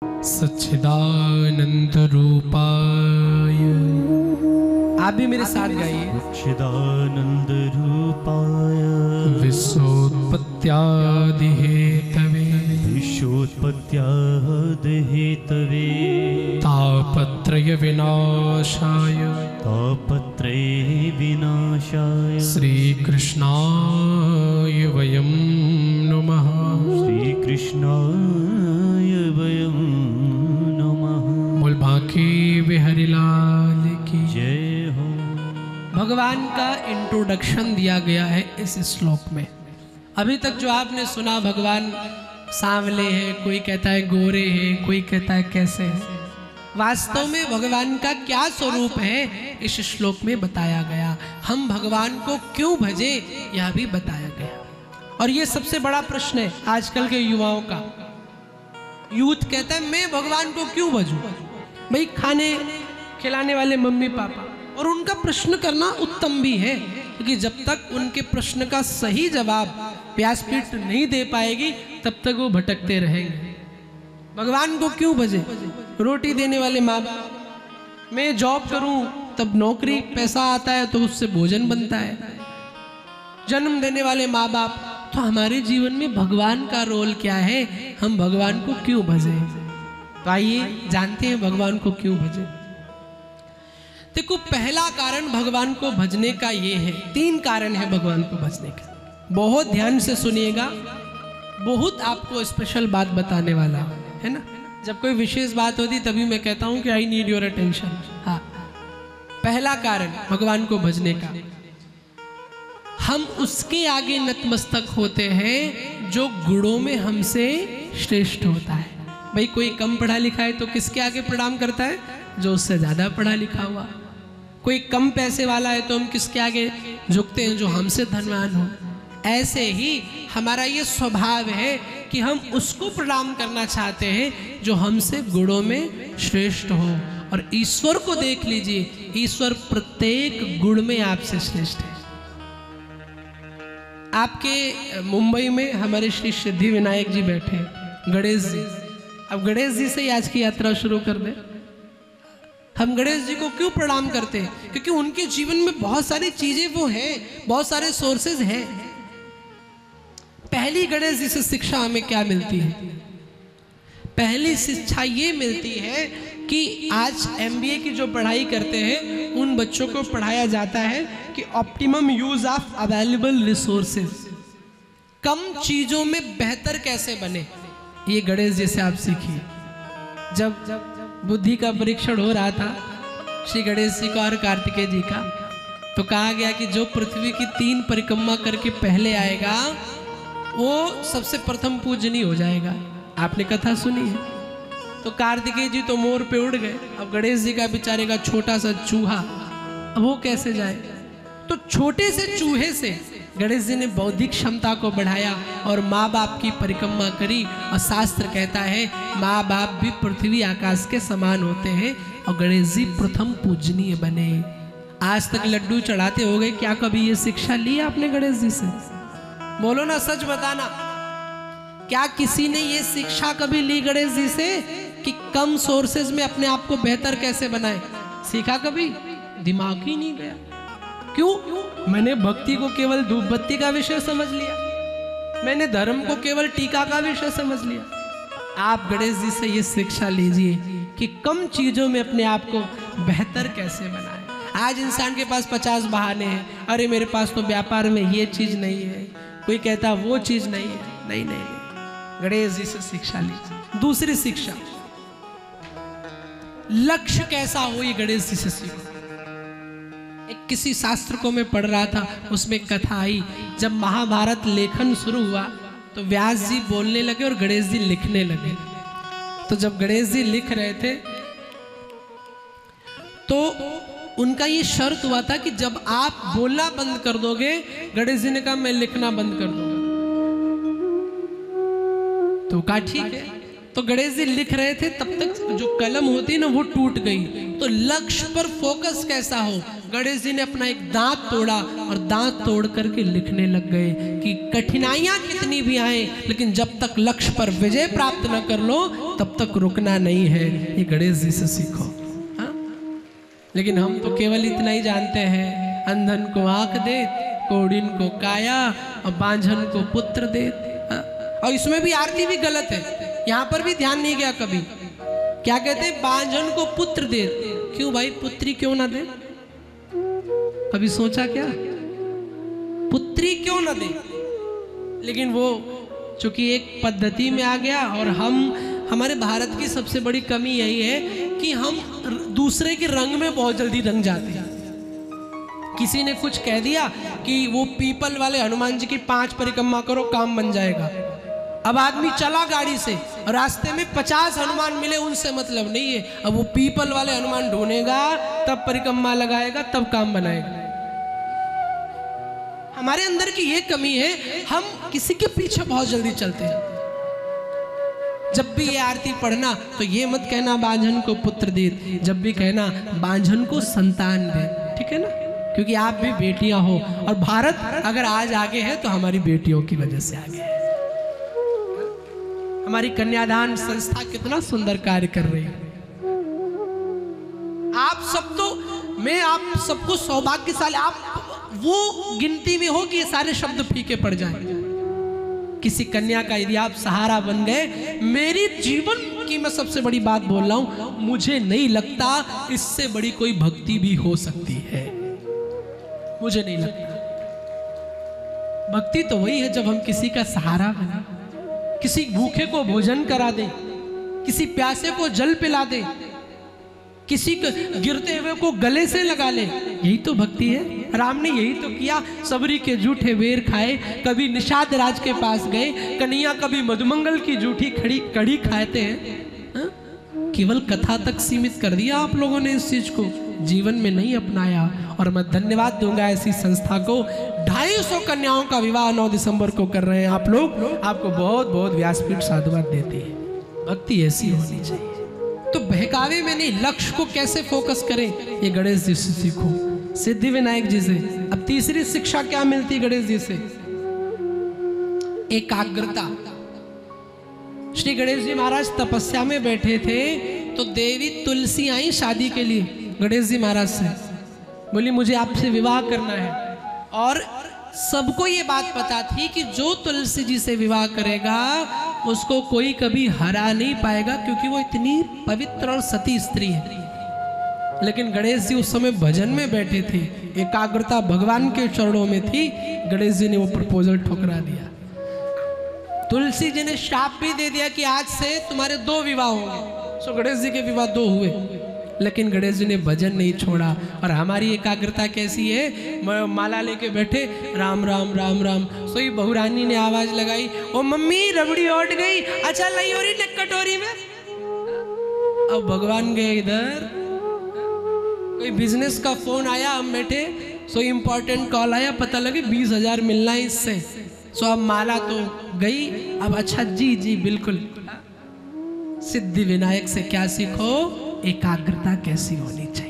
सच्चिदानंद रूपाय। आप भी मेरे साथ गाइए। सच्चिदानंद रूपाय विश्वोत्पत्त्यादि हेतवे विश्वोत्पत्त्यादि हेतवे तापत्रय विनाशाय तापत्रय विनाशाय श्रीकृष्णाय वयं नमः। श्रीकृष्णाय वयं नमः। बोल बांके बिहारी लाल की जय हो। भगवान का इंट्रोडक्शन दिया गया है इस श्लोक में। अभी तक जो आपने सुना, भगवान सांवले हैं, कोई कहता है गोरे हैं, कोई कहता है कैसे हैं, वास्तव में भगवान का क्या स्वरूप है इस श्लोक में बताया गया। हम भगवान को क्यों भजे यह भी बताया गया। और ये सबसे बड़ा प्रश्न है आजकल के युवाओं का। यूथ कहता है मैं भगवान को क्यों भजूं। भाई खाने खिलाने वाले मम्मी पापा, और उनका प्रश्न करना उत्तम भी है, क्योंकि जब तक उनके प्रश्न का सही जवाब व्यासपीठ नहीं दे पाएगी तब तक वो भटकते रहेंगे। भगवान को क्यों भजे। रोटी देने वाले माँ बाप, मैं जॉब करूं तब नौकरी पैसा आता है तो उससे भोजन बनता है। जन्म देने वाले माँ बाप, तो हमारे जीवन में भगवान का रोल क्या है, हम भगवान को क्यों भजे। तो आइए जानते हैं भगवान को क्यों भजे। देखो, पहला कारण भगवान को भजने का ये है, 3 कारण है भगवान को भजने का। बहुत ध्यान से सुनिएगा, बहुत आपको स्पेशल बात बताने वाला है ना। जब कोई विशेष बात होती तभी मैं कहता हूं कि आई नीड योर अटेंशन। हाँ, पहला कारण भगवान को भजने का, हम उसके आगे नतमस्तक होते हैं जो गुणों में हमसे श्रेष्ठ होता है। भाई कोई कम पढ़ा लिखा है तो किसके आगे प्रणाम करता है, जो उससे ज्यादा पढ़ा लिखा हुआ। कोई कम पैसे वाला है तो हम किसके आगे झुकते हैं, जो हमसे धनवान हो। ऐसे ही हमारा ये स्वभाव है कि हम उसको प्रणाम करना चाहते हैं जो हमसे गुणों में श्रेष्ठ हो। और ईश्वर को देख लीजिए, ईश्वर प्रत्येक गुण में आपसे श्रेष्ठ है। आपके मुंबई में हमारे श्री सिद्धि विनायक जी बैठे हैं, गणेश जी। अब गणेश जी से ही आज की यात्रा शुरू कर दें। हम गणेश जी को क्यों प्रणाम करते हैं, क्योंकि उनके जीवन में बहुत सारी चीजें वो हैं, बहुत सारे सोर्सेज हैं। पहली गणेश जी से शिक्षा हमें क्या मिलती है। पहली शिक्षा ये मिलती है कि आज MBA की जो पढ़ाई करते हैं उन बच्चों को पढ़ाया जाता है कि optimum use of available resources, कम चीजों में बेहतर कैसे बने। ये गणेश जी से आप सीखिए। जब बुद्धि का परीक्षण हो रहा था श्री गणेश जी का और कार्तिकेय जी का, तो कहा गया कि जो पृथ्वी की 3 परिक्रमा करके पहले आएगा वो सबसे प्रथम पूजनीय हो जाएगा। आपने कथा सुनी है। तो कार्तिकेय जी तो मोर पे उड़ गए, अब गणेश जी का बेचारे का छोटा सा चूहा, अब वो कैसे जाए। तो छोटे से चूहे से गणेश जी ने बौद्धिक क्षमता को बढ़ाया और माँ बाप की परिक्रमा करी। और शास्त्र कहता है माँ बाप भी पृथ्वी आकाश के समान होते हैं, और गणेश जी प्रथम पूजनीय बने। आज तक लड्डू चढ़ाते हो गए, क्या कभी ये शिक्षा ली आपने गणेश जी से? बोलो ना, सच बताना, क्या किसी ने ये शिक्षा कभी ली गणेश जी से कि कम सोर्सेज में अपने आप को बेहतर कैसे बनाए? सीखा कभी? दिमाग ही नहीं गया। क्यों? मैंने भक्ति को केवल धूप बत्ती का विषय समझ लिया, मैंने धर्म को केवल टीका का विषय समझ लिया। आप गणेश जी से ये शिक्षा लीजिए कि कम चीजों में अपने आप को बेहतर कैसे बनाए। आज इंसान के पास 50 बहाने हैं। अरे मेरे पास तो व्यापार में ये चीज नहीं है, कोई कहता वो चीज नहीं है। नहीं नहीं, गणेश जी से शिक्षा लीजिए। दूसरी शिक्षा, लक्ष्य कैसा हो, ये गणेश जी से सीखो। एक किसी शास्त्र को मैं पढ़ रहा था, उसमें कथा आई, जब महाभारत लेखन शुरू हुआ तो व्यास जी बोलने लगे और गणेश जी लिखने लगे। तो जब गणेश जी लिख रहे थे तो उनका ये शर्त हुआ था कि जब आप बोलना बंद कर दोगे, गणेश जी ने कहा मैं लिखना बंद कर दूंगा। तो कहा ठीक है। तो गणेश जी लिख रहे थे, तब तक जो कलम होती ना वो टूट गई। तो लक्ष्य पर फोकस कैसा हो, गणेश जी ने अपना एक दांत तोड़ा और दांत तोड़ करके लिखने लग गए कि कठिनाइयां कितनी भी आए लेकिन जब तक लक्ष्य पर विजय प्राप्त न कर लो तब तक रुकना नहीं है। ये गणेश जी से सीखो। हाँ? लेकिन हम तो केवल इतना ही जानते हैं, अंधन को आंख दे, कोढ़िन को काया और बांझन को पुत्र दे। हाँ? और इसमें भी आरती भी गलत है, यहाँ पर भी ध्यान नहीं गया कभी। क्या कहते हैं, बांझन को पुत्र दे। क्यों भाई, पुत्री क्यों ना दे? कभी सोचा क्या, पुत्री क्यों ना दे? लेकिन वो चूंकि एक पद्धति में आ गया, और हमारे भारत की सबसे बड़ी कमी यही है कि हम दूसरे के रंग में बहुत जल्दी रंग जाते हैं। किसी ने कुछ कह दिया कि वो पीपल वाले हनुमान जी की 5 परिक्रमा करो काम बन जाएगा। अब आदमी चला गाड़ी से और रास्ते में 50 हनुमान मिले, उनसे मतलब नहीं है। अब वो पीपल वाले हनुमान ढूंढेगा, तब परिक्रमा लगाएगा, तब काम बनाएगा। हमारे अंदर की ये कमी है, हम किसी के पीछे बहुत जल्दी चलते हैं। जब भी ये आरती पढ़ना तो ये मत कहना बांझन को पुत्र दे, जब भी कहना बांझन को संतान दे, ठीक है ना? क्योंकि आप भी बेटियां हो, और भारत अगर आज आगे है तो हमारी बेटियों की वजह से आगे है। हमारी कन्यादान संस्था कितना सुंदर कार्य कर रही है। आप सब तो, मैं आप सबको सौभाग्यशाली, आप वो गिनती में हो कि ये सारे शब्द फीके पड़ जाएं। किसी कन्या का यदि आप सहारा बन गए, मेरी जीवन की मैं सबसे बड़ी बात बोल रहा हूं, मुझे नहीं लगता इससे बड़ी कोई भक्ति भी हो सकती है। मुझे नहीं लगता। भक्ति तो वही है जब हम किसी का सहारा बने, किसी भूखे को भोजन करा दे, किसी प्यासे को जल पिला दे, किसी गिरते हुए को गले से लगा ले, यही तो भक्ति है। राम ने यही तो किया। सबरी के जूठे बेर खाए, कभी निषाद राज के पास गए, कन्हैया कभी मधुमंगल की जूठी कड़ी खाते हैं। हा? केवल कथा तक सीमित कर दिया आप लोगों ने इस चीज को, जीवन में नहीं अपनाया। और मैं धन्यवाद दूंगा ऐसी संस्था को। 250 कन्याओं का विवाह 9 दिसंबर को कर रहे हैं आप लोग, आपको बहुत बहुत व्यासपीठ साधुवाद देती है। भक्ति ऐसी होनी चाहिए। तो बहकावे में नहीं, लक्ष्य को कैसे फोकस करें, ये गणेश जी से सीखो, सिद्धि विनायक जी से। अब तीसरी शिक्षा क्या मिलती गणेश जी से? एकाग्रता। श्री गणेश जी महाराज तपस्या में बैठे थे तो देवी तुलसी आई शादी के लिए गणेश जी महाराज से, बोली मुझे आपसे विवाह करना है। और सबको ये बात पता थी कि जो तुलसी जी से विवाह करेगा उसको कोई कभी हरा नहीं पाएगा, क्योंकि वो इतनी पवित्र और सती स्त्री है। लेकिन गणेश जी उस समय भजन में बैठे थे, एकाग्रता भगवान के चरणों में थी। गणेश जी ने वो प्रपोजल ठुकरा दिया। तुलसी जी ने शाप भी दे दिया कि आज से तुम्हारे 2 विवाह होंगे। सो गणेश जी के विवाह 2 हुए, लेकिन गणेश जी ने भजन नहीं छोड़ा। और हमारी एकाग्रता कैसी है, माला लेके बैठे राम राम राम राम। सोई बहुरानी ने आवाज लगाई, ओ मम्मी रबड़ी उठ गई, अच्छा लाई हो रही न कटोरी में। अब भगवान गए इधर, कोई बिजनेस का फोन आया, हम बैठे, सो इम्पोर्टेंट कॉल आया, पता लगे 20,000 मिलना है इससे। सो अब माला तो गई, अब अच्छा जी जी बिल्कुल। सिद्धि विनायक से क्या सीखो, एकाग्रता कैसी होनी चाहिए।